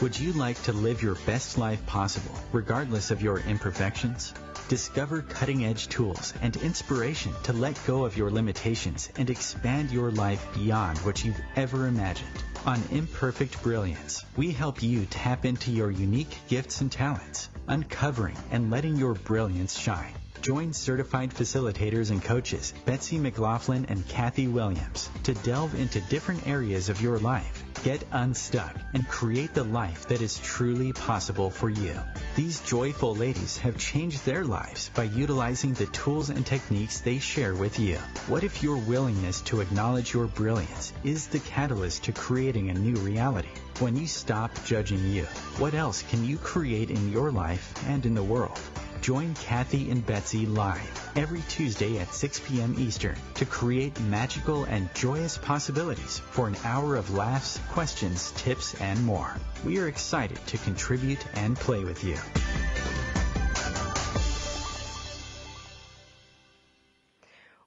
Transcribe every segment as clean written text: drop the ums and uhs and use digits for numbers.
Would you like to live your best life possible, regardless of your imperfections? Discover cutting-edge tools and inspiration to let go of your limitations and expand your life beyond what you've ever imagined. On Imperfect Brilliance, we help you tap into your unique gifts and talents, uncovering and letting your brilliance shine. Join certified facilitators and coaches Betsy McLaughlin and Kathy Williams to delve into different areas of your life, get unstuck, and create the life that is truly possible for you. These joyful ladies have changed their lives by utilizing the tools and techniques they share with you. What if your willingness to acknowledge your brilliance is the catalyst to creating a new reality? When you stop judging you, what else can you create in your life and in the world? Join Kathy and Betsy live every Tuesday at 6 p.m. Eastern to create magical and joyous possibilities for an hour of laughs, questions, tips, and more. We are excited to contribute and play with you.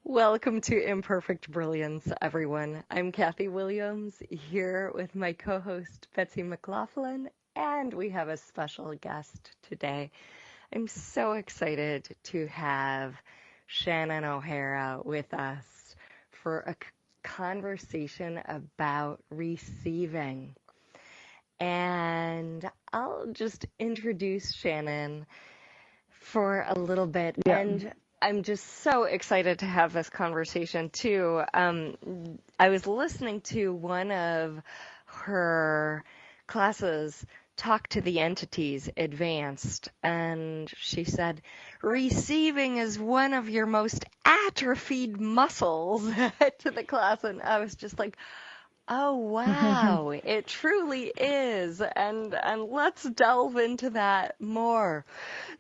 Welcome to Imperfect Brilliance, everyone. I'm Kathy Williams here with my co-host Betsy McLaughlin, and we have a special guest today. I'm so excited to have Shannon O'Hara with us for a conversation about receiving. And I'll just introduce Shannon for a little bit. Yeah. And I'm just so excited to have this conversation, too. I was listening to one of her classes, Talk to the Entities Advanced, and she said, receiving is one of your most atrophied muscles to the class. And I was just like, oh, wow, it truly is. And let's delve into that more.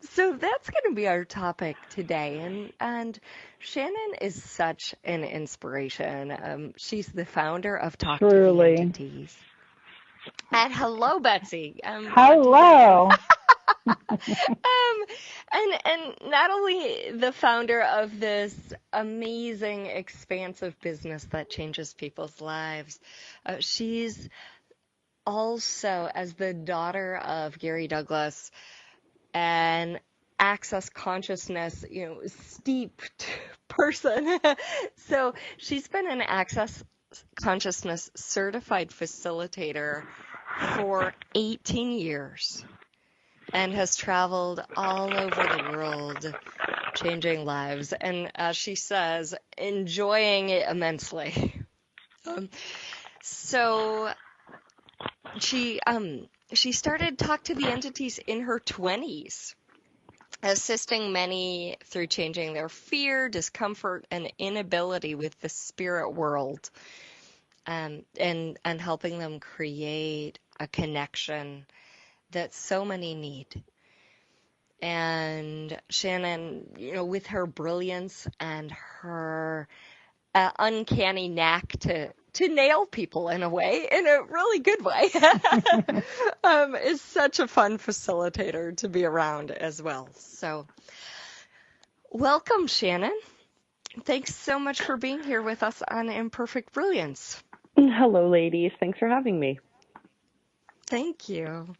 So that's going to be our topic today. And Shannon is such an inspiration. She's the founder of Talk to the Entities. And hello, Betsy. Hello. And not only the founder of this amazing, expansive business that changes people's lives, she's also, as the daughter of Gary Douglas, an access consciousness, steeped person. So she's been an access consciousness certified facilitator for 18 years and has traveled all over the world changing lives, and as she says, enjoying it immensely. So she started Talk to the Entities in her 20s, assisting many through changing their fear, discomfort, and inability with the spirit world, and helping them create a connection that so many need. And Shannon, with her brilliance and her uncanny knack to nail people in a way, in a really good way, is such a fun facilitator to be around as well. So welcome, Shannon. Thanks so much for being here with us on Imperfect Brilliance. Hello, ladies. Thanks for having me. Thank you.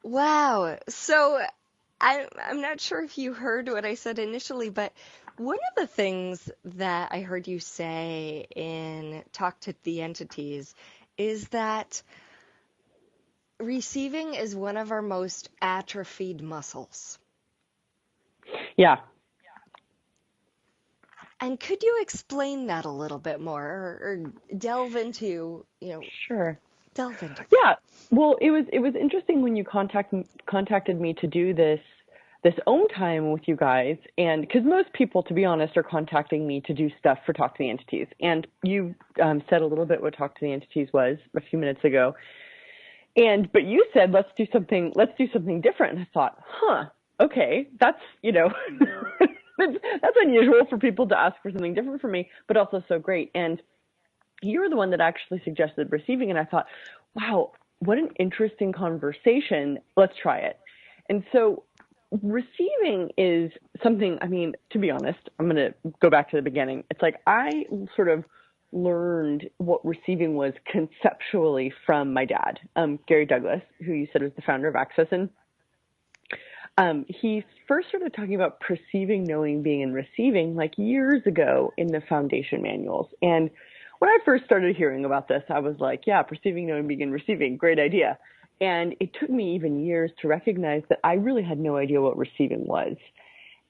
Wow. So I'm not sure if you heard what I said initially, but one of the things that I heard you say in Talk to the Entities is that receiving is one of our most atrophied muscles. Yeah. And could you explain that a little bit more, or delve into, Sure. Delve into. Yeah. Well, it was interesting when you contacted me to do this OMTime with you guys, and because most people, to be honest, are contacting me to do stuff for Talk to the Entities, and you said a little bit what Talk to the Entities was a few minutes ago, but you said let's do something different, and I thought, okay, that's that's unusual for people to ask for something different from me, but also so great. And you were the one that actually suggested receiving, and I thought, wow, what an interesting conversation. Let's try it. And so receiving is something, to be honest, I'm going to go back to the beginning. It's like I sort of learned what receiving was conceptually from my dad, Gary Douglas, who you said was the founder of Access. And he first started talking about perceiving, knowing, being, and receiving like years ago in the foundation manuals. And when I first started hearing about this, I was like, yeah, perceiving, knowing, being, and receiving, great idea. And it took me even years to recognize that I really had no idea what receiving was.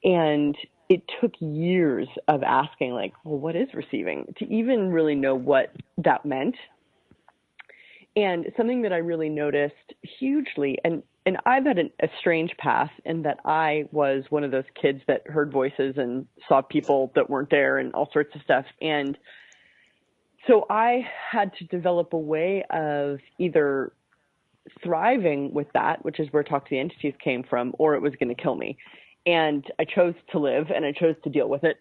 And it took years of asking, like, well, what is receiving, to even really know what that meant. And something that I really noticed hugely, and I've had a strange path in that I was one of those kids that heard voices and saw people that weren't there and all sorts of stuff. And so I had to develop a way of either thriving with that, which is where Talk to the Entities came from, or it was going to kill me. And I chose to live, and I chose to deal with it.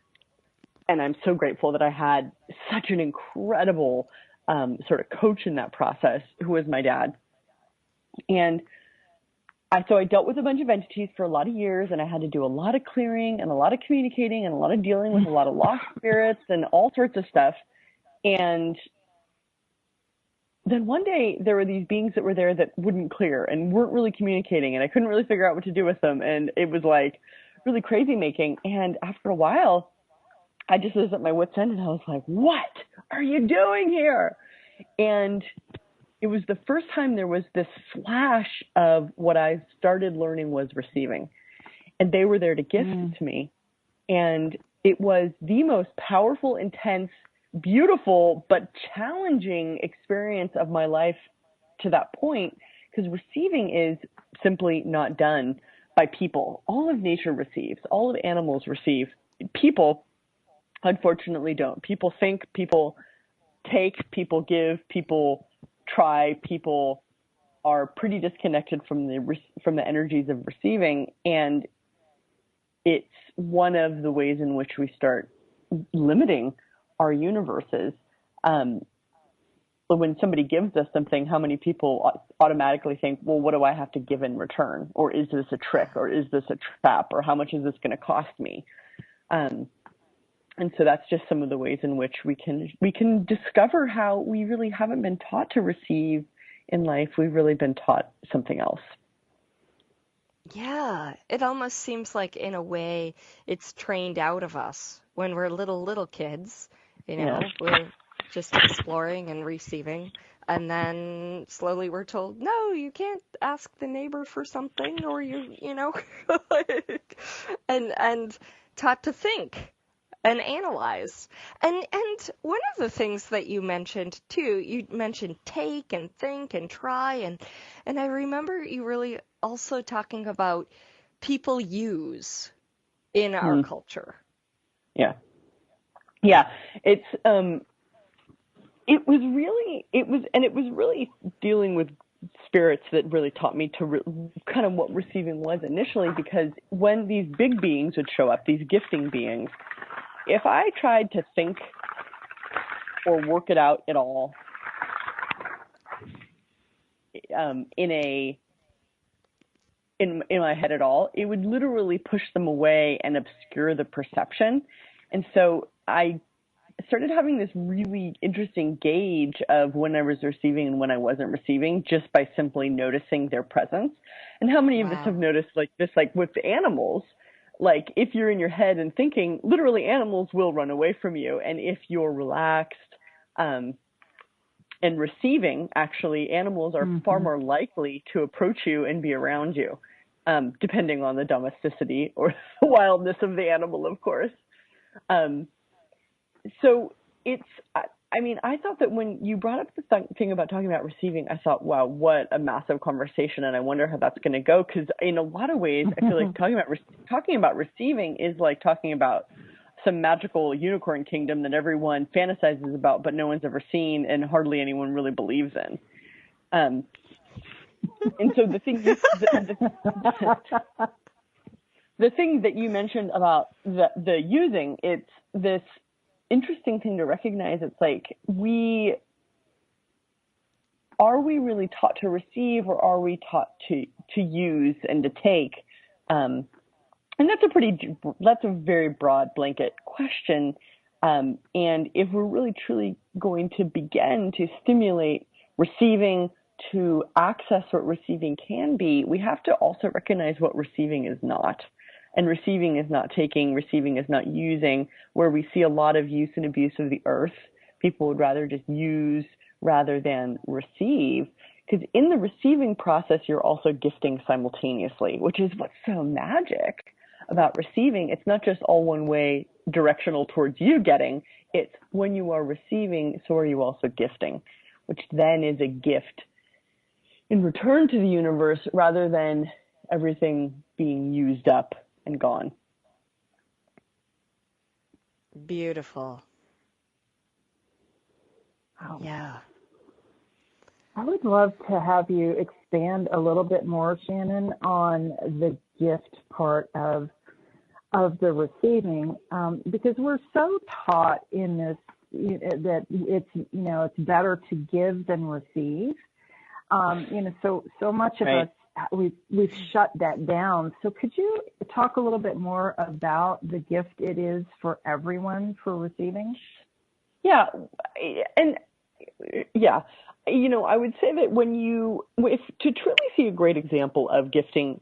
And I'm so grateful that I had such an incredible sort of coach in that process, who was my dad. And so I dealt with a bunch of entities for a lot of years, and I had to do a lot of clearing and a lot of communicating and a lot of dealing with a lot of lost spirits and all sorts of stuff. And then one day there were these beings that were there that wouldn't clear and weren't really communicating, and I couldn't really figure out what to do with them. And it was like really crazy making. And after a while, I just was at my wit's end, and I was like, what are you doing here? And it was the first time there was this flash of what I started learning was receiving. And they were there to gift it to me. And it was the most powerful, intense, beautiful, but challenging experience of my life to that point, because receiving is simply not done by people. All of nature receives, all of animals receive. People, unfortunately, don't. People think, people take, people give, people try, people are pretty disconnected from the energies of receiving. And it's one of the ways in which we start limiting our universes. When somebody gives us something, how many people automatically think, well, what do I have to give in return? Or is this a trick? Or is this a trap? Or how much is this going to cost me? And so that's just some of the ways in which we can discover how we really haven't been taught to receive in life. We've really been taught something else. Yeah, it almost seems like in a way it's trained out of us when we're little kids, Yeah. we're just exploring and receiving. And then slowly we're told, no, you can't ask the neighbor for something, or and taught to think and analyze. And one of the things that you mentioned too, you mentioned take and think and try, and I remember you really also talking about people use in our culture. Yeah. It's it was really dealing with spirits that really taught me to kind of what receiving was initially, because when these big beings would show up, these gifting beings, if I tried to think or work it out at all in my head at all, it would literally push them away and obscure the perception. And so I started having this really interesting gauge of when I was receiving and when I wasn't receiving, just by simply noticing their presence. And how many of us have noticed like this, like with the animals, like if you're in your head and thinking, literally animals will run away from you. And if you're relaxed and receiving, actually animals are far more likely to approach you and be around you, depending on the domesticity or the wildness of the animal, of course. So it's, I thought that when you brought up the thing about talking about receiving, I thought, wow, what a massive conversation. And I wonder how that's going to go. Because in a lot of ways, I feel like talking about receiving is like talking about some magical unicorn kingdom that everyone fantasizes about, but no one's ever seen and hardly anyone really believes in. And so the thing the thing that you mentioned about the using, it's this interesting thing to recognize. It's like, are we really taught to receive, or are we taught to use and to take? And that's a very broad blanket question. And if we're really truly going to begin to stimulate receiving, to access what receiving can be, we have to also recognize what receiving is not. And receiving is not taking, receiving is not using, where we see a lot of use and abuse of the earth. People would rather just use rather than receive. Because in the receiving process, you're also gifting simultaneously, which is what's so magic about receiving. It's not just all one way directional towards you getting. It's when you are receiving, so are you also gifting, which then is a gift in return to the universe rather than everything being used up and gone. Beautiful. Wow. Yeah. I would love to have you expand a little bit more, Shannon, on the gift part of the receiving, because we're so taught in this that it's better to give than receive. So much of Right. us we've shut that down. So could you talk a little bit more about the gift it is for everyone for receiving? Yeah, and yeah, I would say that if to truly see a great example of gifting,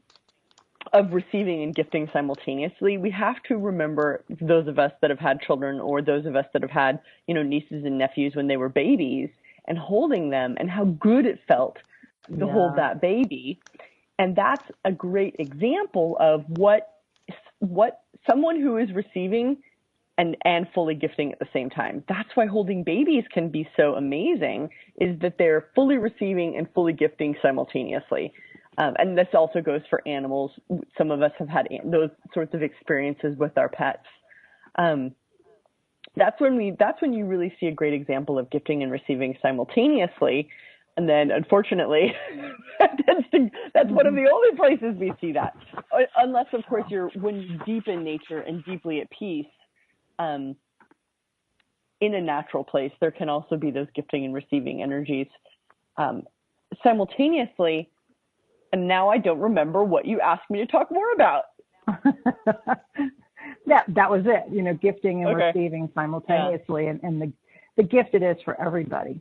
of receiving and gifting simultaneously, we have to remember those of us that have had children, or those of us that have had, nieces and nephews when they were babies, and holding them and how good it felt to hold that baby. And that's a great example of what someone who is receiving and fully gifting at the same time. That's why holding babies can be so amazing, is that they're fully receiving and fully gifting simultaneously. And this also goes for animals. Some of us have had those sorts of experiences with our pets. That's when you really see a great example of gifting and receiving simultaneously. And then, unfortunately, that's one of the only places we see that. Unless, of course, when you're deep in nature and deeply at peace, in a natural place, there can also be those gifting and receiving energies simultaneously. And now I don't remember what you asked me to talk more about. That was it. Gifting and receiving simultaneously, and the gift it is for everybody.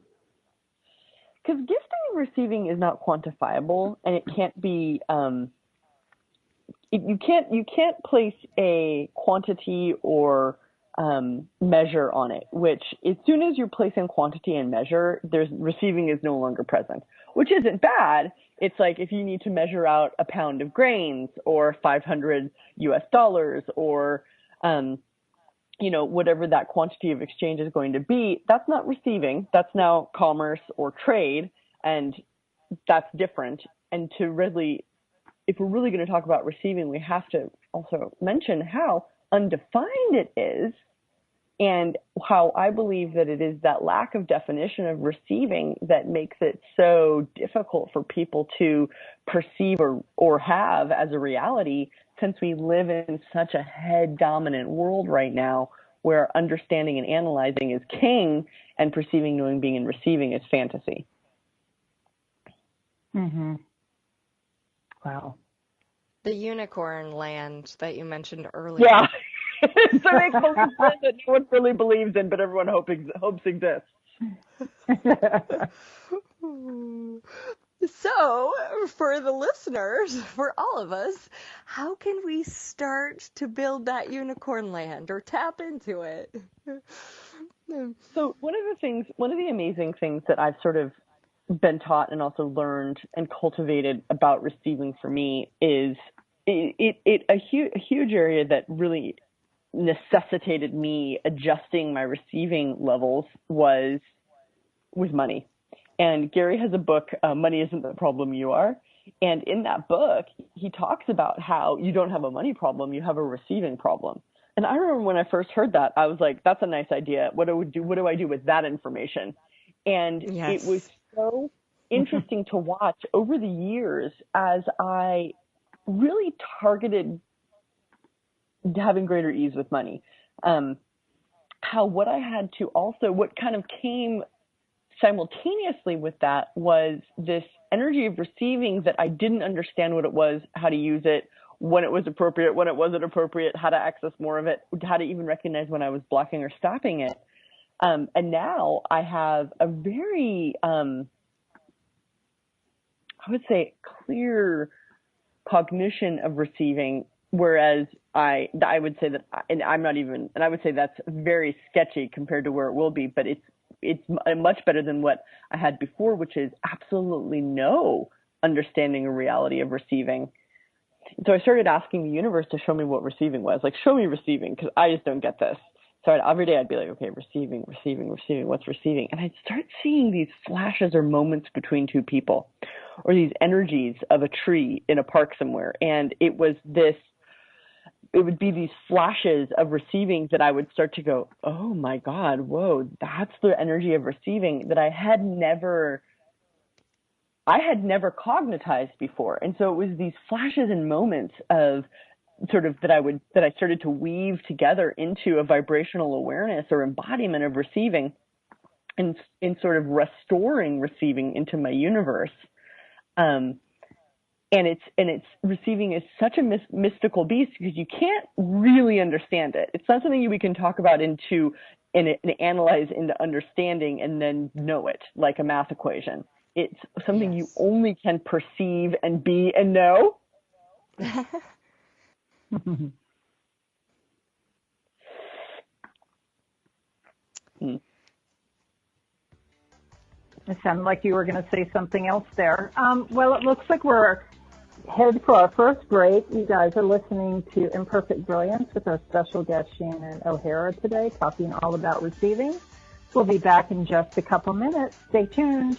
Because gifting and receiving is not quantifiable, and it can't be. You can't place a quantity or measure on it. Which, as soon as you're placing quantity and measure, receiving is no longer present, which isn't bad. It's like if you need to measure out a pound of grains or $500 or whatever that quantity of exchange is going to be, that's not receiving. That's now commerce or trade, and that's different. And if we're really going to talk about receiving, we have to also mention how undefined it is, and how I believe that it is that lack of definition of receiving that makes it so difficult for people to perceive or have as a reality, since we live in such a head-dominant world right now where understanding and analyzing is king and perceiving, knowing, being, and receiving is fantasy. Mm-hmm. Wow. The unicorn land that you mentioned earlier. Yeah. So they call it that no one really believes in, but everyone hopes exists. So, for the listeners, for all of us, how can we start to build that unicorn land or tap into it? So one of the amazing things that I've sort of been taught and also learned and cultivated about receiving for me is a huge area that really necessitated me adjusting my receiving levels was with money. And Gary has a book, Money Isn't the Problem, You Are. And in that book, he talks about how you don't have a money problem, you have a receiving problem. And I remember when I first heard that, I was like, that's a nice idea. What do I do with that information? And Yes. It was so interesting to watch over the years as I really targeted having greater ease with money. How what kind of came simultaneously with that was this energy of receiving that I didn't understand what it was, how to use it, when it was appropriate, when it wasn't appropriate, how to access more of it, how to even recognize when I was blocking or stopping it. And now I have a very, I would say, clear cognition of receiving, whereas I would say that, and I would say that's very sketchy compared to where it will be, but it's much better than what I had before, which is absolutely no understanding or reality of receiving. So I started asking the universe to show me what receiving was. Like, show me receiving, because I just don't get this. So every day I'd be like, okay, receiving, what's receiving? And I'd start seeing these flashes or moments between two people, or these energies of a tree in a park somewhere. And it would be these flashes of receiving that I would start to go, oh my God, whoa, that's the energy of receiving that I had never cognitized before. And so it was these flashes and moments of sort of that I started to weave together into a vibrational awareness or embodiment of receiving, and in sort of restoring receiving into my universe. And it's receiving is such a mystical beast because you can't really understand it. It's not something we can talk about and analyze into understanding and then know it like a math equation. It's something you only can perceive and be and know. It sounded like you were going to say something else there. Well, it looks like we're headed for our first break. You guys are listening to Imperfect Brilliance with our special guest, Shannon O'Hara, today, talking all about receiving. We'll be back in just a couple minutes. Stay tuned.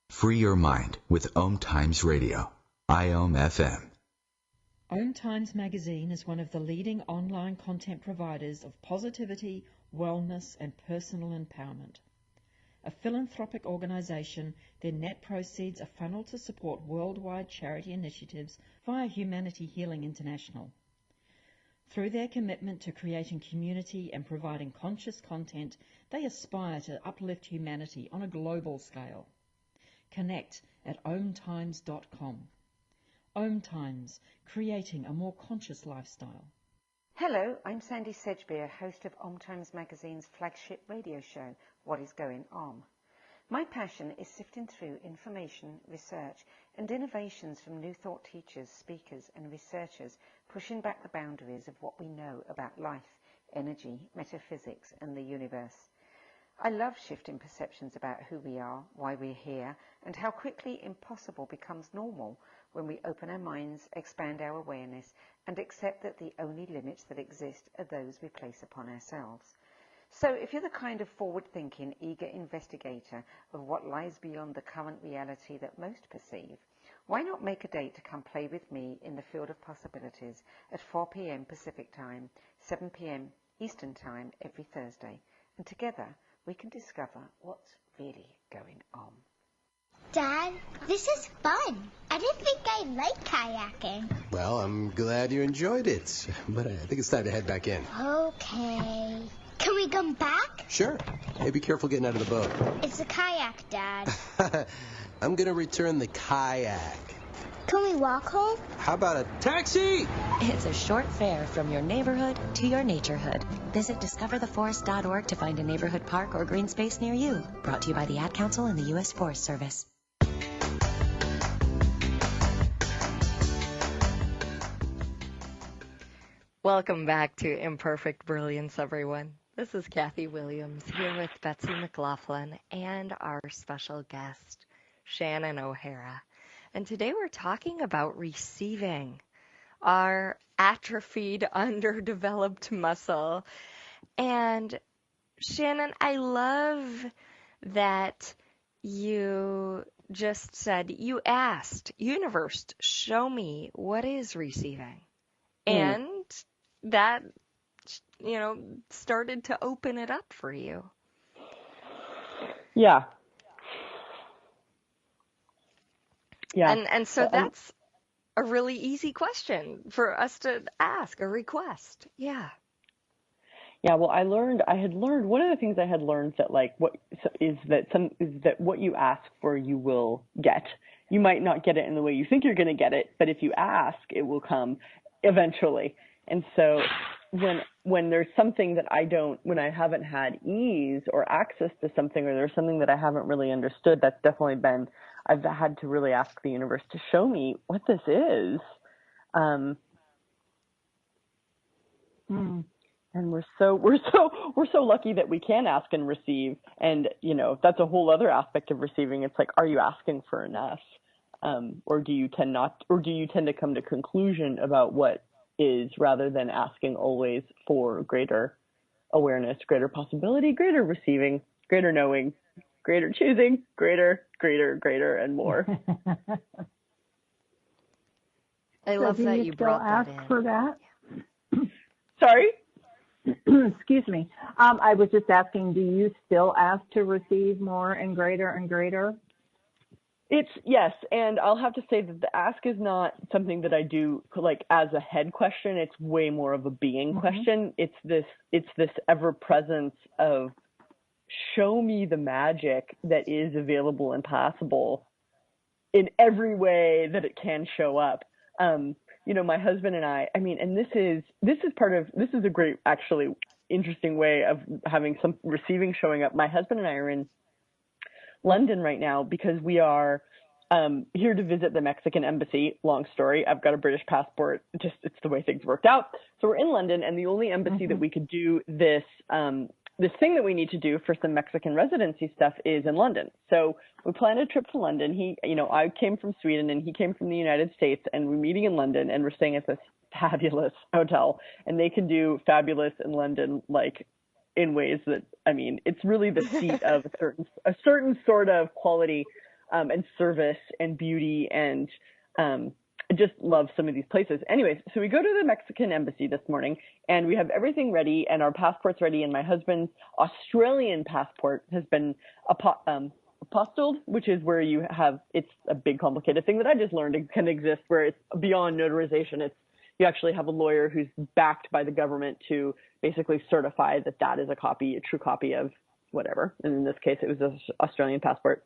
Free your mind with OMTimes Radio, IOM FM. OMTimes magazine is one of the leading online content providers of positivity, wellness, and personal empowerment. A philanthropic organization, their net proceeds are funneled to support worldwide charity initiatives via Humanity Healing International. Through their commitment to creating community and providing conscious content, they aspire to uplift humanity on a global scale. Connect at omtimes.com. OMTimes, creating a more conscious lifestyle. Hello, I'm Sandy Sedgbeer, host of OMTimes Magazine's flagship radio show, What is Going On? My passion is sifting through information, research, and innovations from New Thought teachers, speakers, and researchers, pushing back the boundaries of what we know about life, energy, metaphysics, and the universe. I love shifting perceptions about who we are, why we're here, and how quickly impossible becomes normal when we open our minds, expand our awareness, and accept that the only limits that exist are those we place upon ourselves. So if you're the kind of forward-thinking, eager investigator of what lies beyond the current reality that most perceive, why not make a date to come play with me in the field of possibilities at 4 p.m. Pacific Time, 7 p.m. Eastern Time every Thursday, and together we can discover what's really going on. Dad, this is fun. I didn't think I liked kayaking. Well, I'm glad you enjoyed it, but I think it's time to head back in. Okay. Can we come back? Sure. Hey, be careful getting out of the boat. It's a kayak, Dad. I'm going to return the kayak. Can we walk home? How about a taxi? It's a short fare from your neighborhood to your naturehood. Visit discovertheforest.org to find a neighborhood park or green space near you. Brought to you by the Ad Council and the U.S. Forest Service. Welcome back to Imperfect Brilliance, everyone. This is Kathy Williams here with Betsy McLaughlin and our special guest, Shannon O'Hara. And today we're talking about receiving, our atrophied, underdeveloped muscle. And Shannon, I love that you just said, you asked, universe, show me what is receiving. And that, started to open it up for you. Yeah. Yeah. And so a really easy question for us to ask, a request. Yeah. Yeah, well, I had learned, one of the things I had learned that like is that what you ask for, you will get. You might not get it in the way you think you're going to get it, but if you ask, it will come eventually. And so when there's something that when I haven't had ease or access to something, or there's something that I haven't really understood, that's definitely been, I've had to really ask the universe to show me what this is. And we're so lucky that we can ask and receive. And, that's a whole other aspect of receiving. It's like, are you asking for enough? Or do you tend to come to conclusion about what is, rather than asking always for greater awareness, greater possibility, greater receiving, greater knowing, greater choosing, greater, and more. I love that you brought that in. Do you still ask for that? Sorry? Excuse me. I was just asking, do you still ask to receive more and greater and greater? Yes, and I'll have to say that the ask is not something that I do like as a head question. It's way more of a being question. It's this ever presence of show me the magic that is available and possible in every way that it can show up. My husband and I mean, and this is a great, actually interesting way of having some receiving showing up. My husband and I are in London right now because we are here to visit the Mexican embassy. Long story. I've got a British passport. It's the way things worked out. So we're in London, and the only embassy that we could do this thing that we need to do for some Mexican residency stuff is in London. So we planned a trip to London. I came from Sweden and he came from the United States, and we're meeting in London, and we're staying at this fabulous hotel, and they can do fabulous in London, like in ways that, I mean, it's really the seat of a certain sort of quality and service and beauty, and I just love some of these places. Anyways, so we go to the Mexican embassy this morning, and we have everything ready, and our passport's ready, and my husband's Australian passport has been apostilled, which is where it's a big complicated thing that I just learned it can exist, where it's beyond notarization. You actually have a lawyer who's backed by the government to basically certify that is a true copy of whatever. And in this case, it was an Australian passport.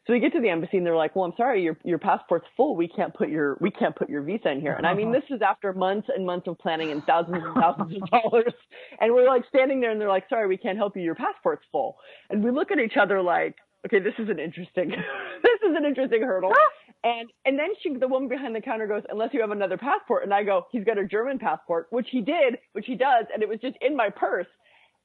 So we get to the embassy, and they're like, well, I'm sorry, your passport's full. We can't put your visa in here. And I mean, this is after months and months of planning and thousands of dollars. And we're like standing there, and they're like, sorry, we can't help you. Your passport's full. And we look at each other like, okay, this is an interesting hurdle. And then the woman behind the counter goes, unless you have another passport. And I go, he's got a German passport, which he does. And it was just in my purse.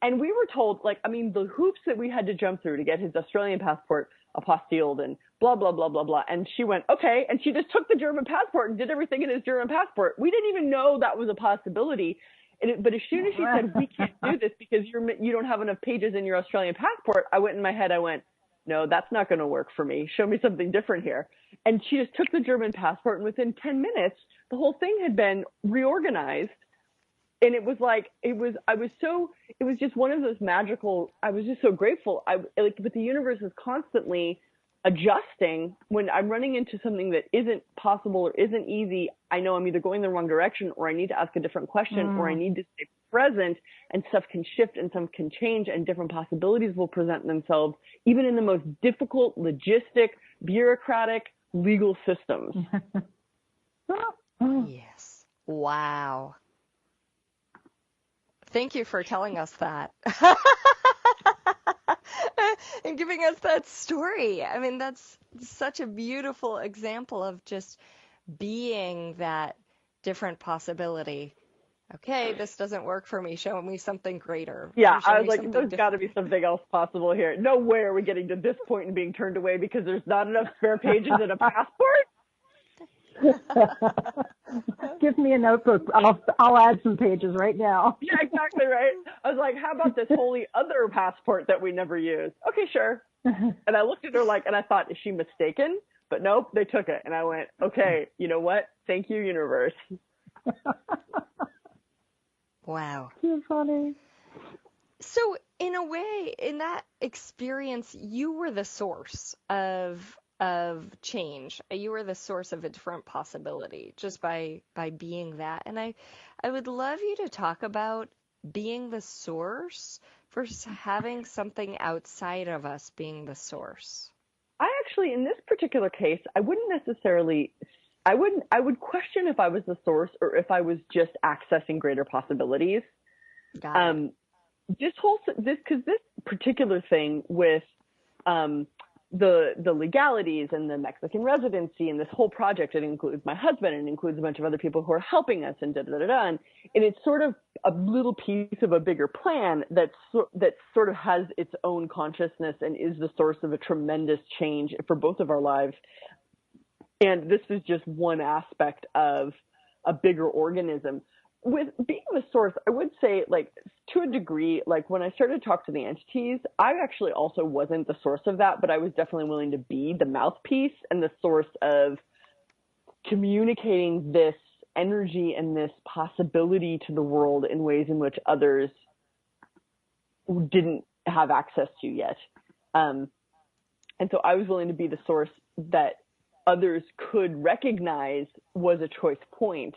And we were told, the hoops that we had to jump through to get his Australian passport apostilled and blah, blah, blah, blah, blah. And she went, okay. And she just took the German passport and did everything in his German passport. We didn't even know that was a possibility. But as soon as she said, we can't do this because you don't have enough pages in your Australian passport, in my head, I went, no, that's not going to work for me. Show me something different here. And she just took the German passport, and within 10 minutes, the whole thing had been reorganized. And it was just one of those magical, I was just so grateful. But the universe is constantly adjusting when I'm running into something that isn't possible or isn't easy. I know I'm either going the wrong direction, or I need to ask a different question, or I need to stay present, and stuff can shift and some can change, and different possibilities will present themselves, even in the most difficult, logistic, bureaucratic, legal systems. Yes. Wow. Thank you for telling us that and giving us that story. I mean, that's such a beautiful example of just being that different possibility. Okay, this doesn't work for me. Show me something greater. Yeah, I was like, there's got to be something else possible here. No way are we getting to this point and being turned away because there's not enough spare pages in a passport. Give me a notebook. I'll add some pages right now. Yeah, exactly right. I was like, how about this holy other passport that we never use? Okay, sure. And I looked at her and I thought, is she mistaken? But nope, they took it. And I went, okay, you know what? Thank you, universe. Wow. Too funny. So in a way, in that experience, you were the source of of change. You are the source of a different possibility just by being that. And I would love you to talk about being the source versus having something outside of us being the source. I actually, in this particular case, I would question if I was the source or if I was just accessing greater possibilities. Got it. Because this particular thing with the legalities and the Mexican residency and this whole project, it includes my husband and includes a bunch of other people who are helping us and and it's sort of a little piece of a bigger plan that sort of has its own consciousness and is the source of a tremendous change for both of our lives. And this is just one aspect of a bigger organism. With being the source, I would say, like, to a degree, like when I started to talk to the entities, I actually also wasn't the source of that, but I was definitely willing to be the mouthpiece and the source of communicating this energy and this possibility to the world in ways in which others didn't have access to yet. And so I was willing to be the source that others could recognize was a choice point.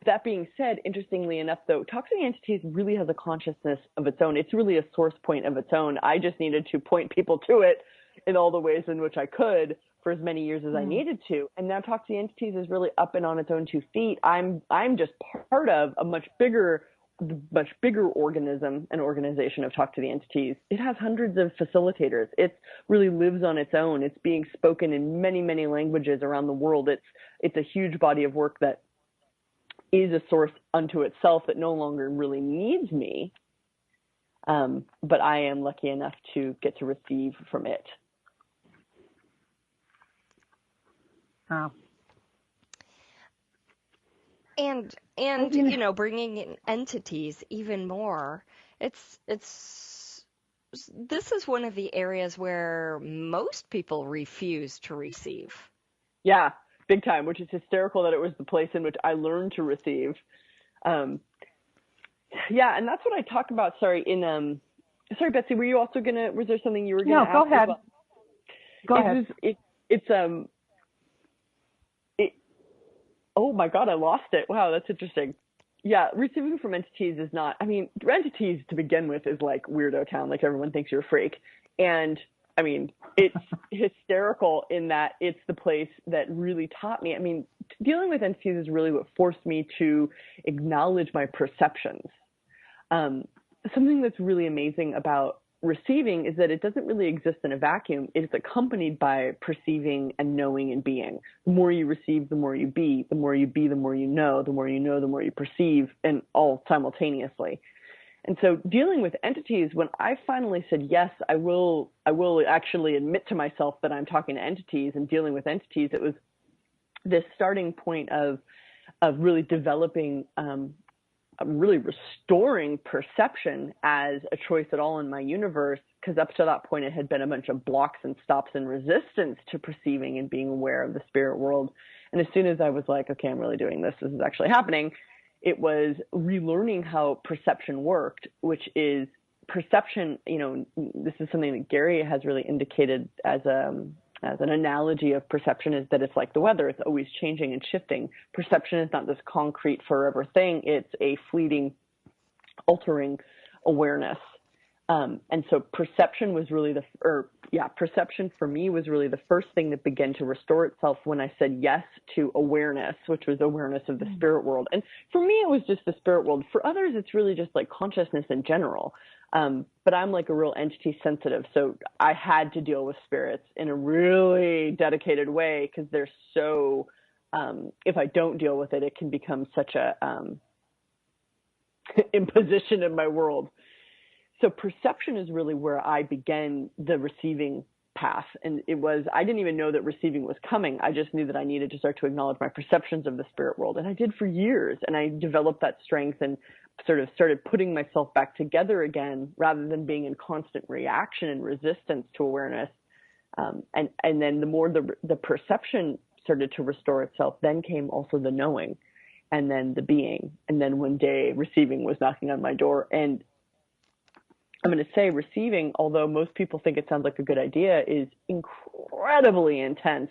That being said, interestingly enough, though, Talking to Entities really has a consciousness of its own. It's really a source point of its own. I just needed to point people to it in all the ways in which I could for as many years as I needed to. And now Talk to the Entities is really up and on its own 2 feet. I'm just part of a much bigger organism and organization of Talk to the Entities. It has hundreds of facilitators. It really lives on its own. It's being spoken in many, many languages around the world. It's a huge body of work that is a source unto itself that no longer really needs me. But I am lucky enough to get to receive from it. Wow. And you know, bringing in entities even more, this is one of the areas where most people refuse to receive. Yeah, big time, which is hysterical that it was the place in which I learned to receive. Yeah, and that's what I talk about. Sorry, Betsy, were you also was there something you were going to ask? No, go ahead. Well? Go ahead. Oh my God, I lost it. Wow, that's interesting. Yeah, receiving from entities is not, I mean, entities to begin with is like weirdo town, like everyone thinks you're a freak. And I mean, it's hysterical in that it's the place that really taught me. I mean, dealing with entities is really what forced me to acknowledge my perceptions. Something that's really amazing about receiving is that it doesn't really exist in a vacuum. It's accompanied by perceiving and knowing and being. The more you receive, the more you be. The more you be, the more you know. The more you know, the more you perceive, and all simultaneously. And so dealing with entities, when I finally said, yes, I will actually admit to myself that I'm talking to entities and dealing with entities, it was this starting point of really developing, really restoring perception as a choice at all in my universe, because up to that point it had been a bunch of blocks and stops and resistance to perceiving and being aware of the spirit world. And as soon as I was like, okay, I'm really doing this, this is actually happening, it was relearning how perception worked, which is perception, you know, this is something that Gary has really indicated as an analogy of perception, is that it's like the weather. It's always changing and shifting. Perception is not this concrete forever thing. It's a fleeting, altering awareness. And so perception was really perception for me was really the first thing that began to restore itself when I said yes to awareness, which was awareness of the spirit world. And for me, it was just the spirit world. For others, it's really just like consciousness in general. But I'm like a real entity sensitive. So I had to deal with spirits in a really dedicated way, because they're so, if I don't deal with it, it can become such a imposition in my world. So perception is really where I began the receiving path. And I didn't even know that receiving was coming. I just knew that I needed to start to acknowledge my perceptions of the spirit world. And I did for years. And I developed that strength and sort of started putting myself back together again, rather than being in constant reaction and resistance to awareness. And then the more the perception started to restore itself, then came also the knowing, and then the being. And then one day receiving was knocking on my door. And I'm going to say receiving, although most people think it sounds like a good idea, is incredibly intense.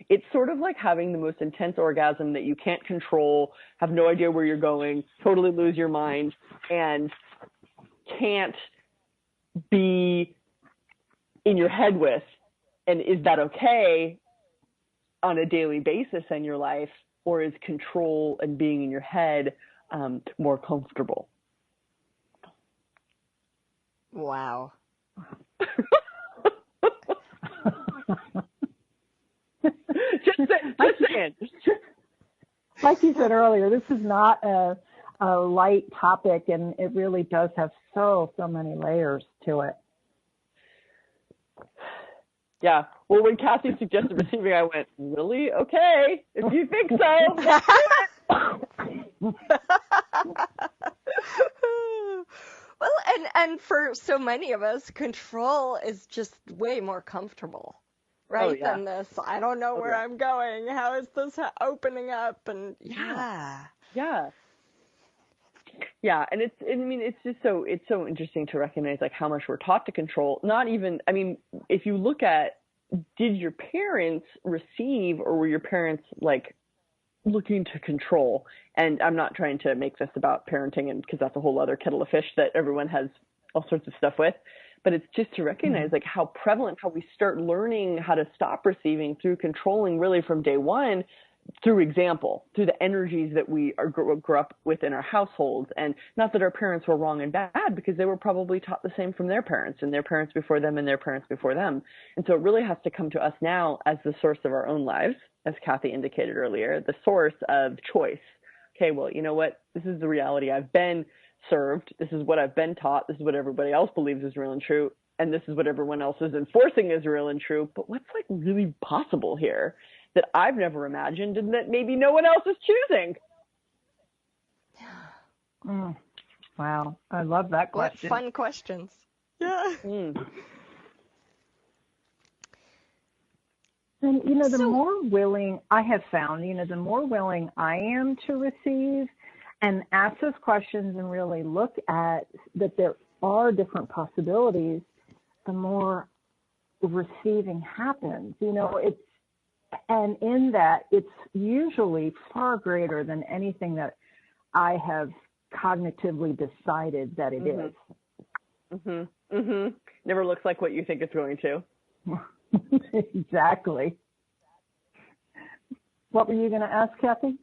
It's sort of like having the most intense orgasm that you can't control, have no idea where you're going, totally lose your mind, and can't be in your head with. And is that okay on a daily basis in your life, or is control and being in your head more comfortable? Wow. just saying. Like you said earlier, this is not a light topic, and it really does have so many layers to it. Yeah. Well, when Kathy suggested receiving, I went, really? Okay. If you think so, let's do it. Well, and for so many of us, control is just way more comfortable, right? Oh, yeah. Than this, I don't know where I'm going. How is this opening up? And yeah. And it's just so interesting to recognize like how much we're taught to control. Not even, I mean, if you look at, did your parents receive, or were your parents like looking to control? And I'm not trying to make this about parenting, and because that's a whole other kettle of fish that everyone has all sorts of stuff with. But it's just to recognize like how prevalent, how we start learning how to stop receiving through controlling really from day one, through example, through the energies that we grew up with in our households. And not that our parents were wrong and bad, because they were probably taught the same from their parents and their parents before them and their parents before them. And so it really has to come to us now as the source of our own lives, as Kathy indicated earlier, the source of choice. Okay, well, you know what? This is the reality I've been served. This is what I've been taught. This is what everybody else believes is real and true. And this is what everyone else is enforcing is real and true. But what's like really possible here that I've never imagined and that maybe no one else is choosing? Wow. I love that question. What fun questions. Yeah. And, the more willing I have found, the more willing I am to receive and ask those questions and really look at that there are different possibilities, the more receiving happens. And in that, it's usually far greater than anything that I have cognitively decided that it is. Never looks like what you think it's going to. Exactly. What were you going to ask, Kathy?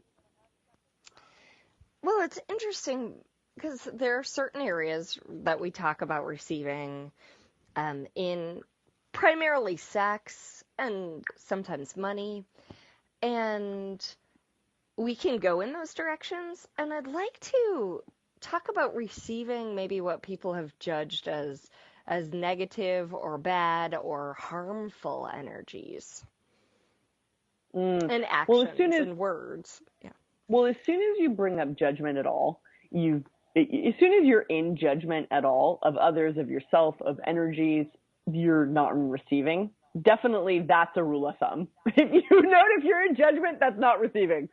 Well, it's interesting because there are certain areas that we talk about receiving in primarily sex and sometimes money, and we can go in those directions. And I'd like to talk about receiving maybe what people have judged as negative or bad or harmful energies and actions and words. Yeah. Well, as soon as you bring up judgment at all, as soon as you're in judgment at all of others, of yourself, of energies, you're not receiving. Definitely, that's a rule of thumb. If you're in judgment, that's not receiving.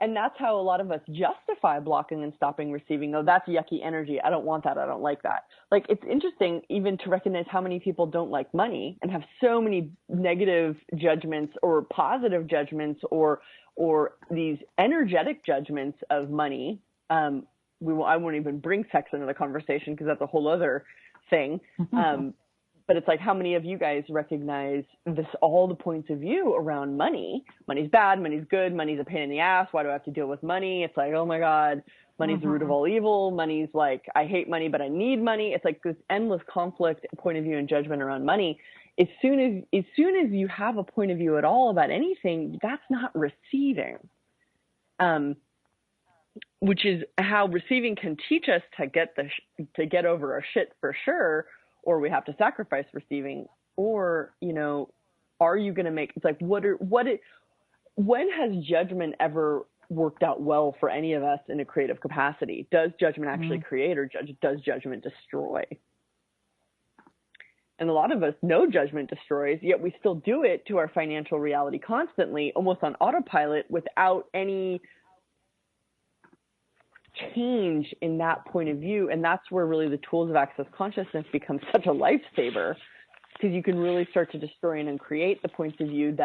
And that's how a lot of us justify blocking and stopping receiving. Oh, that's yucky energy. I don't want that. I don't like that. Like, it's interesting even to recognize how many people don't like money and have so many negative judgments or positive judgments or these energetic judgments of money. I won't even bring sex into the conversation because that's a whole other thing. But it's like, how many of you guys recognize all the points of view around money? Money's bad, money's good, money's a pain in the ass. Why do I have to deal with money? It's like, oh my God, money's the root of all evil. Money's like, I hate money, but I need money. It's like this endless conflict, point of view, and judgment around money. As soon as you have a point of view at all about anything, that's not receiving. Which is how receiving can teach us to get over our shit for sure. Or we have to sacrifice receiving, or, are you going to make, it's like, when has judgment ever worked out well for any of us in a creative capacity? Does judgment actually create, or does judgment destroy? And a lot of us know judgment destroys, yet we still do it to our financial reality constantly, almost on autopilot, without any change in that point of view. And that's where really the tools of access consciousness become such a lifesaver, because you can really start to destroy and uncreate the points of view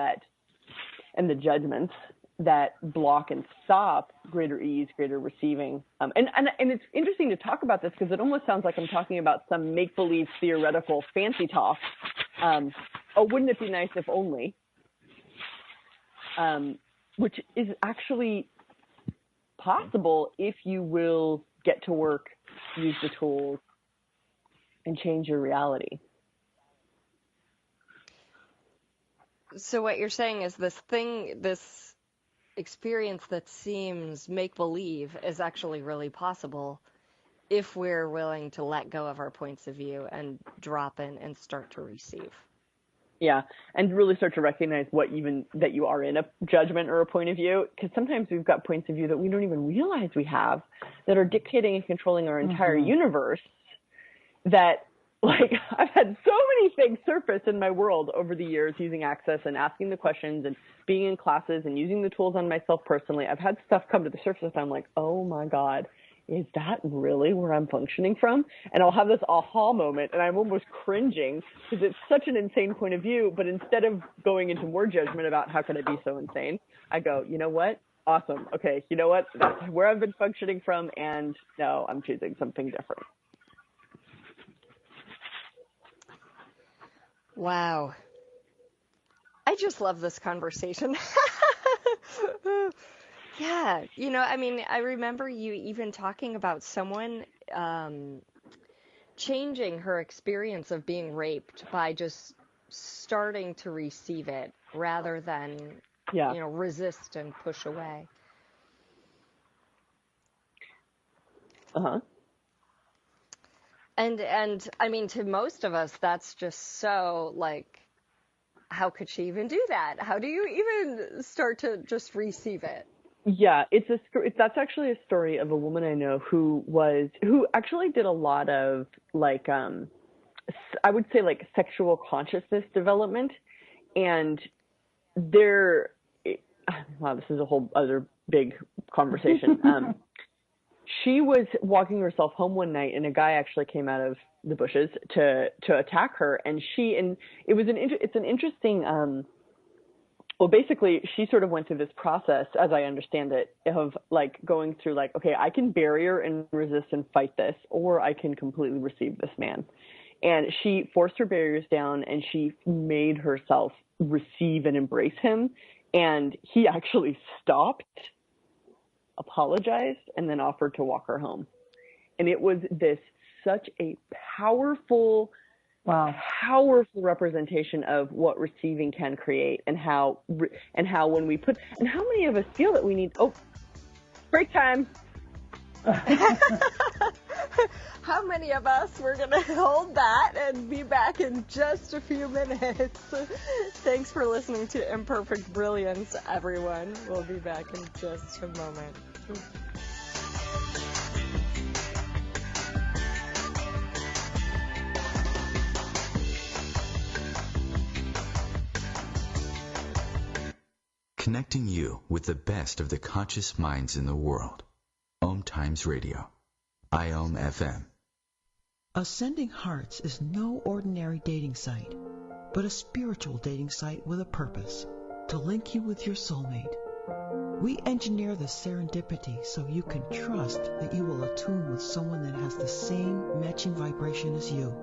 and the judgments that block and stop greater ease, greater receiving. And it's interesting to talk about this, because it almost sounds like I'm talking about some make-believe theoretical fancy talk. Wouldn't it be nice if only? Which is actually possible if you will get to work, use the tools, and change your reality. So what you're saying is this experience that seems make-believe is actually really possible if we're willing to let go of our points of view and drop in and start to receive. Yeah, and really start to recognize that you are in a judgment or a point of view, because sometimes we've got points of view that we don't even realize we have that are dictating and controlling our entire universe. That, like, I've had so many things surface in my world over the years using Access and asking the questions and being in classes and using the tools on myself personally. I've had stuff come to the surface and I'm like, oh my God, is that really where I'm functioning from? And I'll have this aha moment and I'm almost cringing because it's such an insane point of view. But instead of going into more judgment about how can it be so insane, I go, you know what? Awesome. Okay. You know what? That's where I've been functioning from. And no, I'm choosing something different. Wow. I just love this conversation. Yeah, I remember you even talking about someone changing her experience of being raped by just starting to receive it rather than, resist and push away. Uh-huh. And I mean, to most of us, that's just so, like, how could she even do that? How do you even start to just receive it? Yeah, that's actually a story of a woman I know who actually did a lot of, like, I would say, like, sexual consciousness development. And wow, this is a whole other big conversation. She was walking herself home one night and a guy actually came out of the bushes to attack her. And it's an interesting, well, basically, she sort of went through this process, as I understand it, of, like, going through, like, okay, I can barrier and resist and fight this, or I can completely receive this man. And she forced her barriers down, and she made herself receive and embrace him. And he actually stopped, apologized, and then offered to walk her home. And it was such a powerful representation of what receiving can create, and how when we and how many of us feel that we need, break time. How many of us, we're going to hold that and be back in just a few minutes. Thanks for listening to Imperfect Brilliance, everyone. We'll be back in just a moment. Connecting you with the best of the conscious minds in the world. OMTimes Radio. IOM FM. Ascending Hearts is no ordinary dating site, but a spiritual dating site with a purpose, to link you with your soulmate. We engineer the serendipity so you can trust that you will attune with someone that has the same matching vibration as you.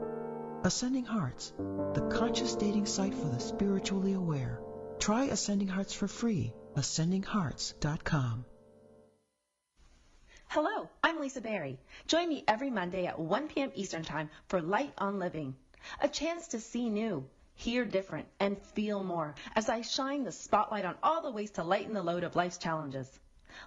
Ascending Hearts, the conscious dating site for the spiritually aware. Try Ascending Hearts for free. AscendingHearts.com. Hello, I'm Lisa Berry. Join me every Monday at 1 p.m. Eastern Time for Light on Living, a chance to see new, hear different, and feel more as I shine the spotlight on all the ways to lighten the load of life's challenges.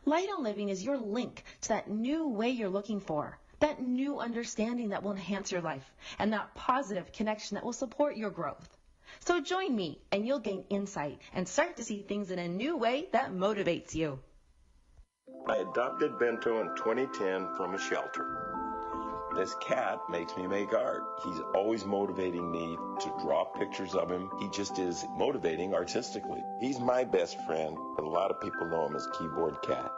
Light on Living is your link to that new way you're looking for, that new understanding that will enhance your life, and that positive connection that will support your growth. So join me and you'll gain insight and start to see things in a new way that motivates you. I adopted Bento in 2010 from a shelter. This cat makes me make art. He's always motivating me to draw pictures of him. He just is motivating artistically. He's my best friend, but a lot of people know him as Keyboard Cat.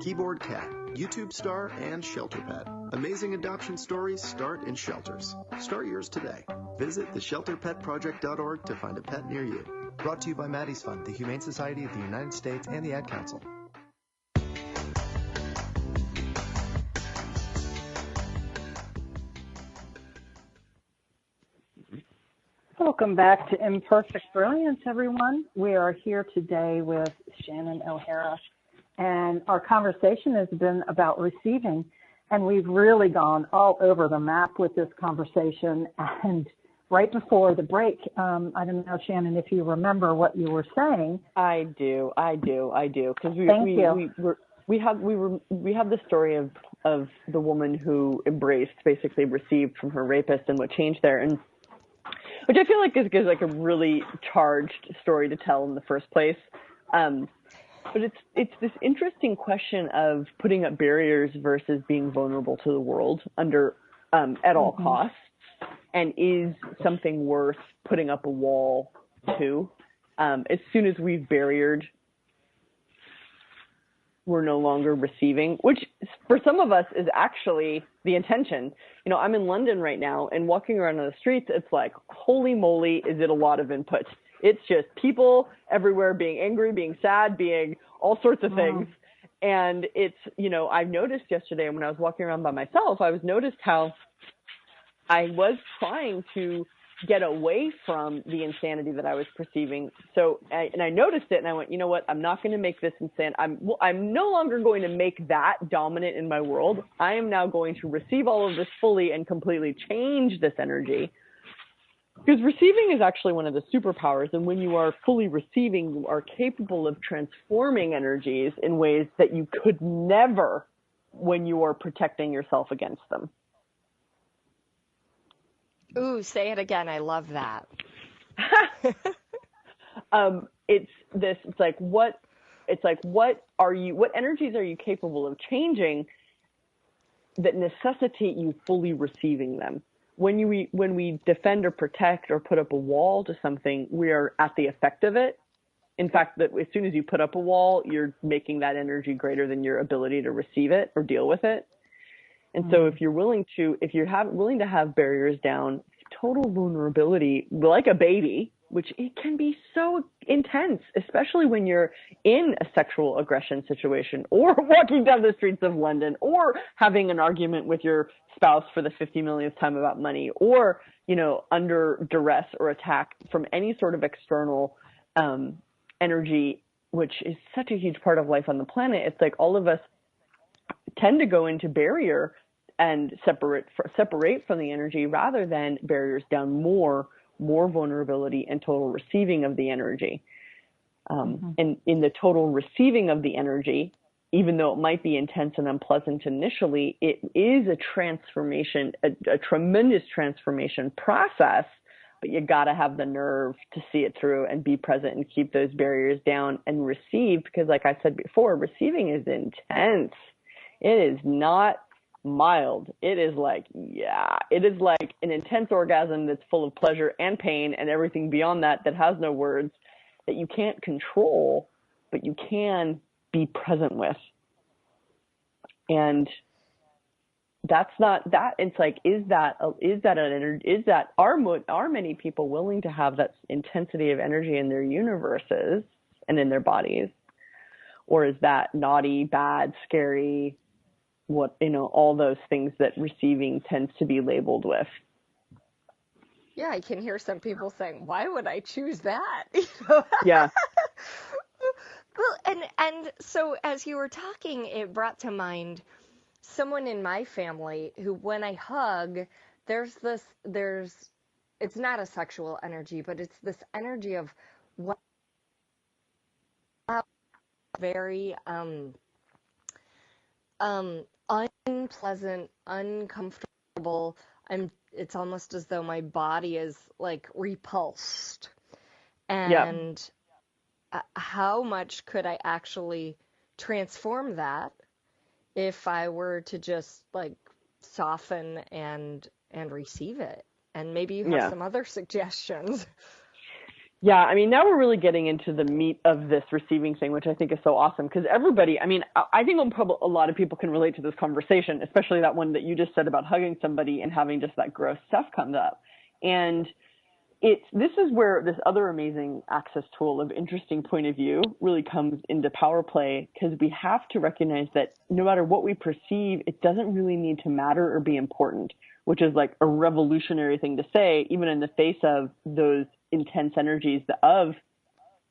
keyboard cat, YouTube star, and shelter pet. Amazing adoption stories start in shelters. Start yours today. Visit theshelterpetproject.org to find a pet near you. Brought to you by Maddie's Fund, the Humane Society of the United States, and the Ad Council. Welcome back to Imperfect Brilliance, everyone. We are here today with Shannon O'Hara, and our conversation has been about receiving, and we've really gone all over the map with this conversation. And right before the break, I don't know, Shannon, if you remember what you were saying. I do, because we have the story of the woman who basically received from her rapist and what changed there, and which I feel like is like a really charged story to tell in the first place. But it's this interesting question of putting up barriers versus being vulnerable to the world at all costs, and is something worth putting up a wall to? As soon as we've barriered, we're no longer receiving, which for some of us is actually the intention. You know, I'm in London right now, and walking around on the streets, it's like, holy moly, is it a lot of input. It's just people everywhere being angry, being sad, being all sorts of things. And it's, I've noticed yesterday when I was walking around by myself, I noticed how I was trying to get away from the insanity that I was perceiving. And I noticed it, and I went, you know what? I'm not going to make this insane. I'm no longer going to make that dominant in my world. I am now going to receive all of this fully and completely change this energy. Because receiving is actually one of the superpowers, and when you are fully receiving, you are capable of transforming energies in ways that you could never when you are protecting yourself against them. Ooh, say it again. I love that. What energies are you capable of changing that necessitate you fully receiving them? When we defend or protect or put up a wall to something, we are at the effect of it. In fact, that as soon as you put up a wall, you're making that energy greater than your ability to receive it or deal with it. And so if you're willing to have barriers down, total vulnerability, like a baby, which it can be so intense, especially when you're in a sexual aggression situation, or walking down the streets of London, or having an argument with your spouse for the 50 millionth time about money, or, under duress or attack from any sort of external energy, which is such a huge part of life on the planet. It's like all of us tend to go into barrier and separate from the energy rather than barriers down more vulnerability and total receiving of the energy. And in the total receiving of the energy, even though it might be intense and unpleasant initially, it is a transformation, a tremendous transformation process, but you got to have the nerve to see it through and be present and keep those barriers down and receive, because like I said before, receiving is intense. It is not mild. It is like an intense orgasm that's full of pleasure and pain and everything beyond that has no words, that you can't control, but you can be present with. And that's not that. It's like, are many people willing to have that intensity of energy in their universes and in their bodies? Or is that naughty, bad, scary, all those things that receiving tends to be labeled with? Yeah, I can hear some people saying, why would I choose that? Yeah. Well, and so as you were talking, it brought to mind someone in my family who, when I hug, it's not a sexual energy, but it's this energy of what very unpleasant, uncomfortable. It's almost as though my body is like repulsed. And how much could I actually transform that if I were to just like soften and receive it? And maybe you have some other suggestions. Yeah, I mean, now we're really getting into the meat of this receiving thing, which I think is so awesome because everybody, I mean, I think a lot of people can relate to this conversation, especially that one that you just said about hugging somebody and having just that gross stuff comes up. And this is where this other amazing access tool of interesting point of view really comes into power play, because we have to recognize that no matter what we perceive, it doesn't really need to matter or be important, which is like a revolutionary thing to say, even in the face of those intense energies of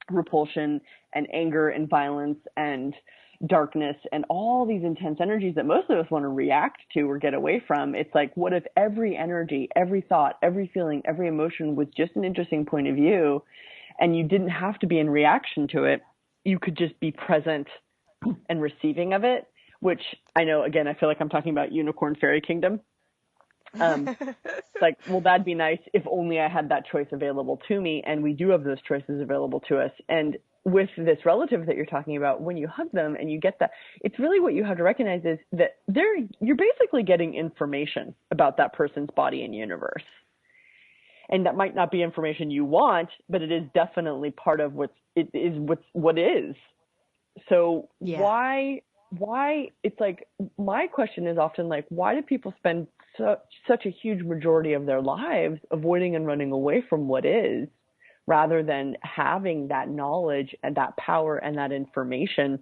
repulsion and anger and violence and darkness and all these intense energies that most of us want to react to or get away from. It's like, what if every energy, every thought, every feeling, every emotion was just an interesting point of view, and you didn't have to be in reaction to it? You could just be present and receiving of it, which I know, again, I feel like I'm talking about unicorn fairy kingdom. It's like, well, that'd be nice if only I had that choice available to me. And we do have those choices available to us. And with this relative that you're talking about, when you hug them and you get that, it's really what you have to recognize is that you're basically getting information about that person's body and universe. And that might not be information you want, but it is definitely part of what is. So why it's like, my question is often like, why do people spend such a huge majority of their lives avoiding and running away from what is, rather than having that knowledge and that power and that information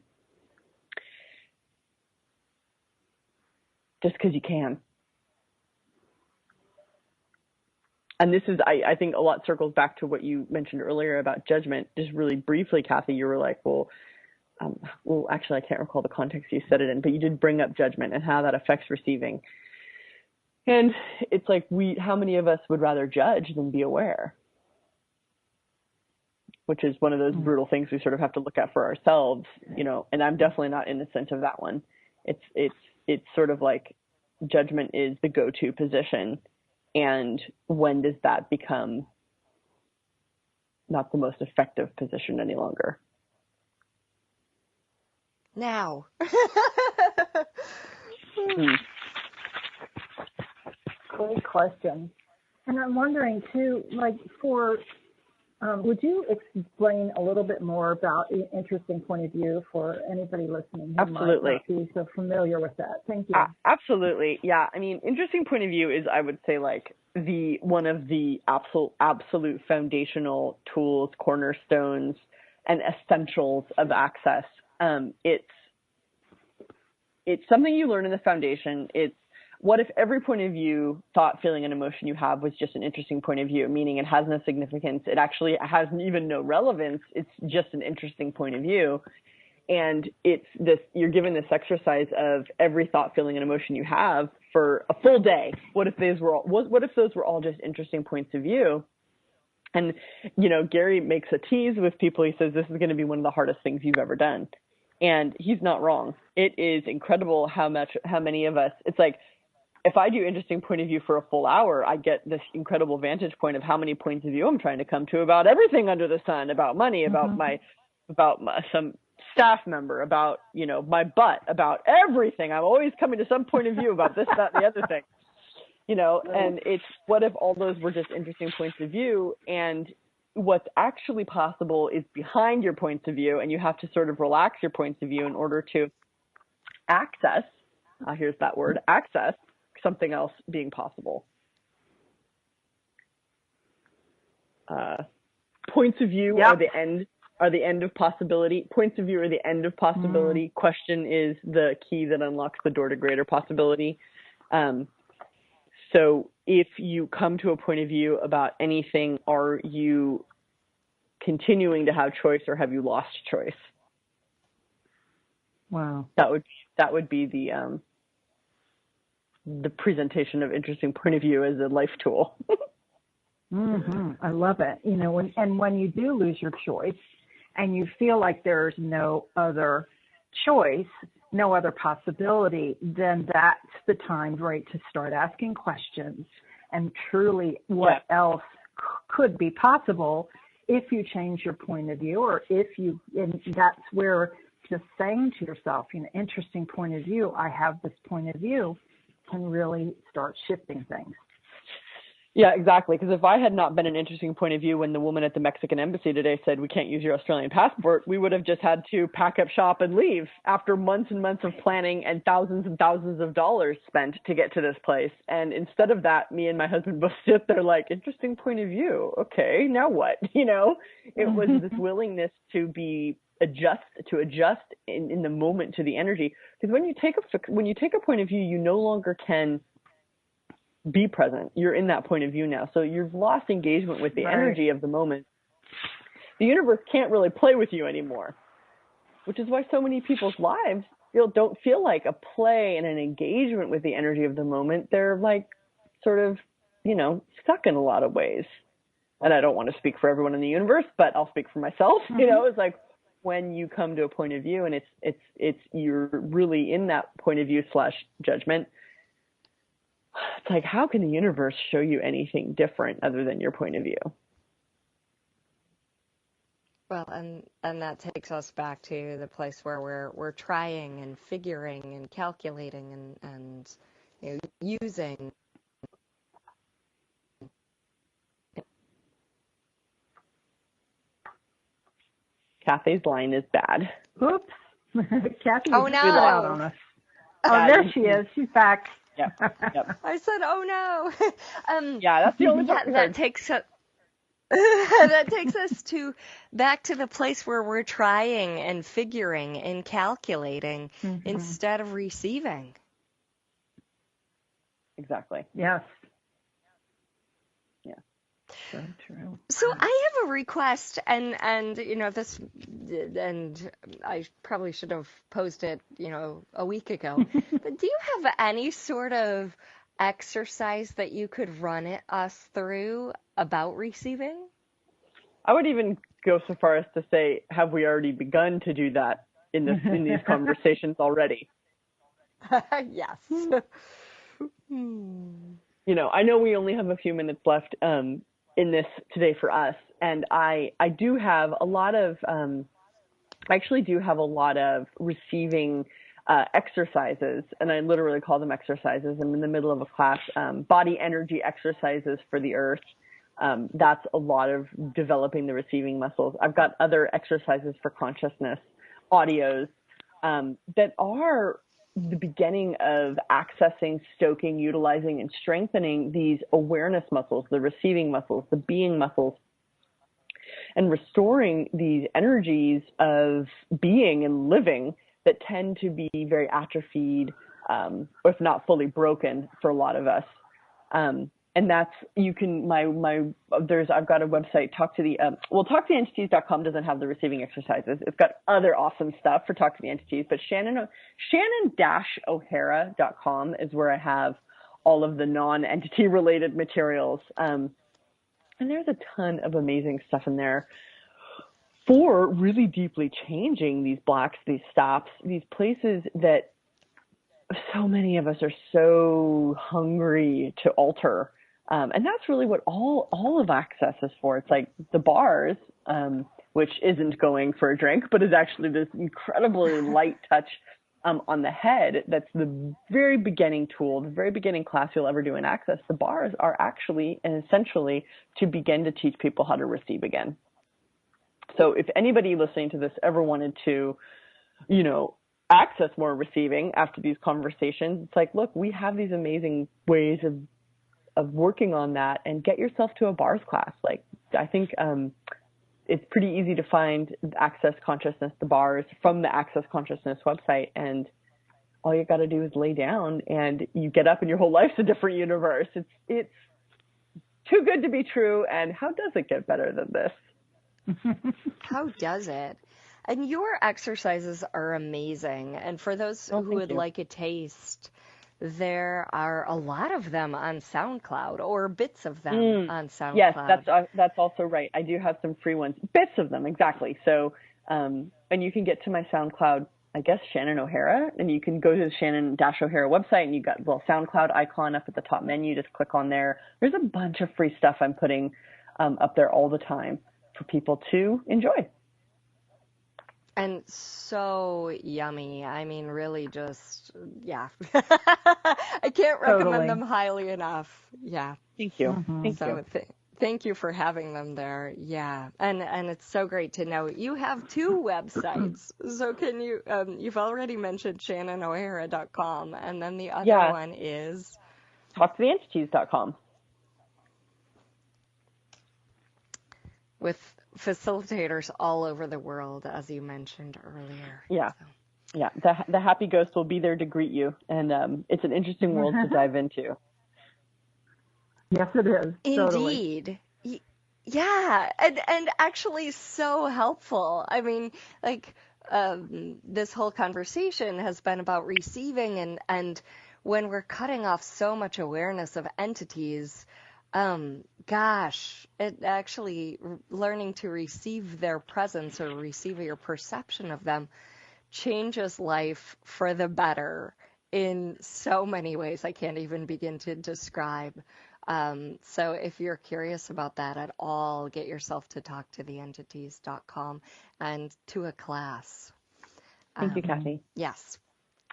just because you can? And this is, I think a lot circles back to what you mentioned earlier about judgment. Just really briefly, Kathy, you were like, well, actually, I can't recall the context you said it in, but you did bring up judgment and how that affects receiving. And it's like, how many of us would rather judge than be aware? Which is one of those brutal things we sort of have to look at for ourselves, you know, and I'm definitely not innocent of that one. It's sort of like judgment is the go-to position. And when does that become not the most effective position any longer? Now. Great question. And I'm wondering too, like would you explain a little bit more about an interesting point of view for anybody listening who Absolutely. might not be so familiar with that? Thank you. Absolutely. Yeah. I mean, interesting point of view is, I would say, like one of the absolute foundational tools, cornerstones, and essentials of access. It's something you learn in the foundation. It's, what if every point of view, thought, feeling, and emotion you have was just an interesting point of view, meaning it has no significance. It actually has even no relevance. It's just an interesting point of view. And it's this, you're given this exercise of every thought, feeling, and emotion you have for a full day. What if those were all just interesting points of view? And, you know, Gary makes a tease with people. He says, this is going to be one of the hardest things you've ever done. And he's not wrong. It is incredible how many of us, it's like, if I do interesting point of view for a full hour, I get this incredible vantage point of how many points of view I'm trying to come to about everything under the sun, about money, about some staff member, about, you know, my butt, about everything. I'm always coming to some point of view about this, that, and the other thing, you know. And it's, what if all those were just interesting points of view, and what's actually possible is behind your points of view, and you have to sort of relax your points of view in order to access, here's that word, access something else being possible. Points of view are the end of possibility. Points of view are the end of possibility. Question is the key that unlocks the door to greater possibility. So if you come to a point of view about anything, are you continuing to have choice, or have you lost choice? Wow. That would be the presentation of interesting point of view as a life tool. I love it. You know, when you do lose your choice and you feel like there's no other choice, no other possibility, then that's the time, right, to start asking questions and truly what else could be possible if you change your point of view, or and that's where just saying to yourself, you know, interesting point of view, I have this point of view, can really start shifting things. Yeah, exactly. Because if I had not been an interesting point of view when the woman at the Mexican embassy today said we can't use your Australian passport, we would have just had to pack up shop and leave after months and months of planning and thousands of dollars spent to get to this place. And instead of that, me and my husband both sit there like, interesting point of view. Okay, now what? You know, it was this willingness to adjust in the moment to the energy. Because when you take a point of view, you no longer can be present. You're in that point of view now. So you've lost engagement with the energy of the moment. The universe can't really play with you anymore, which is why so many people's lives don't feel like a play and an engagement with the energy of the moment. They're like sort of, stuck in a lot of ways. And I don't want to speak for everyone in the universe, but I'll speak for myself. It's like when you come to a point of view and it's you're really in that point of view / judgment. It's like, how can the universe show you anything different other than your point of view? Well, and that takes us back to the place where we're trying and figuring and calculating and using. Kathy's line is bad. Oops. Kathy no. out on us. Oh, there she is. She's back. Yep. I said, oh no. Yeah, that's the only part that takes us. That takes us back to the place where we're trying and figuring and calculating instead of receiving. Exactly. Yes. Yeah. So true. So I have a request, and this, and I probably should have posed it, a week ago. But do you have any sort of exercise that you could run us through about receiving? I would even go so far as to say, have we already begun to do that in these conversations already? Yes. I know we only have a few minutes left in this today for us, and I do have a lot of receiving exercises, and I literally call them exercises. I'm in the middle of a class, body energy exercises for the earth. That's a lot of developing the receiving muscles. I've got other exercises for consciousness, audios, that are the beginning of accessing, stoking, utilizing, and strengthening these awareness muscles, the receiving muscles, the being muscles, and restoring these energies of being and living that tend to be very atrophied, or if not fully broken for a lot of us. And that's, you can, I've got a website, talktotheentities.com doesn't have the receiving exercises. It's got other awesome stuff for Talk to the Entities, but Shannon-O'Hara.com is where I have all of the non-entity related materials. And there's a ton of amazing stuff in there for really deeply changing these blocks, these stops, these places that so many of us are so hungry to alter. And that's really what all of Access is for. It's like the bars, which isn't going for a drink, but is actually this incredibly light touch on the head. That's the very beginning tool, the very beginning class you'll ever do in Access. The bars are actually and essentially to begin to teach people how to receive again. So if anybody listening to this ever wanted to, access more receiving after these conversations, it's like, look, we have these amazing ways of working on that, and get yourself to a bars class. Like, I think it's pretty easy to find Access Consciousness, the bars, from the Access Consciousness website, and all you got to do is lay down and you get up and your whole life's a different universe. It's too good to be true, and how does it get better than this? How does it? And your exercises are amazing. And for those who would like a taste, there are a lot of them on SoundCloud, or bits of them on SoundCloud. Yes, that's also right. I do have some free ones, bits of them, exactly. So, and you can get to my SoundCloud, I guess, Shannon O'Hara, and you can go to the Shannon-O'Hara website, and you got the little SoundCloud icon up at the top menu. Just click on there. There's a bunch of free stuff I'm putting up there all the time for people to enjoy. And so yummy. I mean, really just, yeah. I can't recommend them highly enough. Yeah. Thank you. Thank So you. thank you for having them there. Yeah. And it's so great to know you have 2 websites. So can you, you've already mentioned ShannonO'Hara.com, and then the other one is TalkToTheEntities.com. with facilitators all over the world, as you mentioned earlier. Yeah. Yeah. The happy ghost will be there to greet you. And it's an interesting world to dive into. Yes, it is. Indeed. Totally. Yeah. And actually so helpful. I mean, like, this whole conversation has been about receiving, and when we're cutting off so much awareness of entities, gosh, it actually learning to receive their presence or receive your perception of them changes life for the better in so many ways I can't even begin to describe. So if you're curious about that at all, get yourself to talktotheentities.com and to a class. Thank you, Kathy. Yes.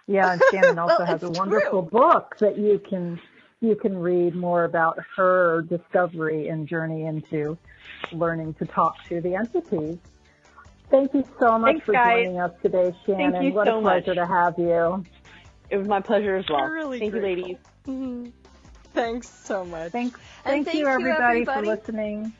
Yeah, and Shannon also has a wonderful book that you can read more about her discovery and journey into learning to talk to the entities. Thank you so much for joining us today, Shannon. Thank you what so a pleasure much to have you. It was my pleasure as well. Really Thank grateful. you, ladies. Thanks so much. Thank you, everybody, for listening.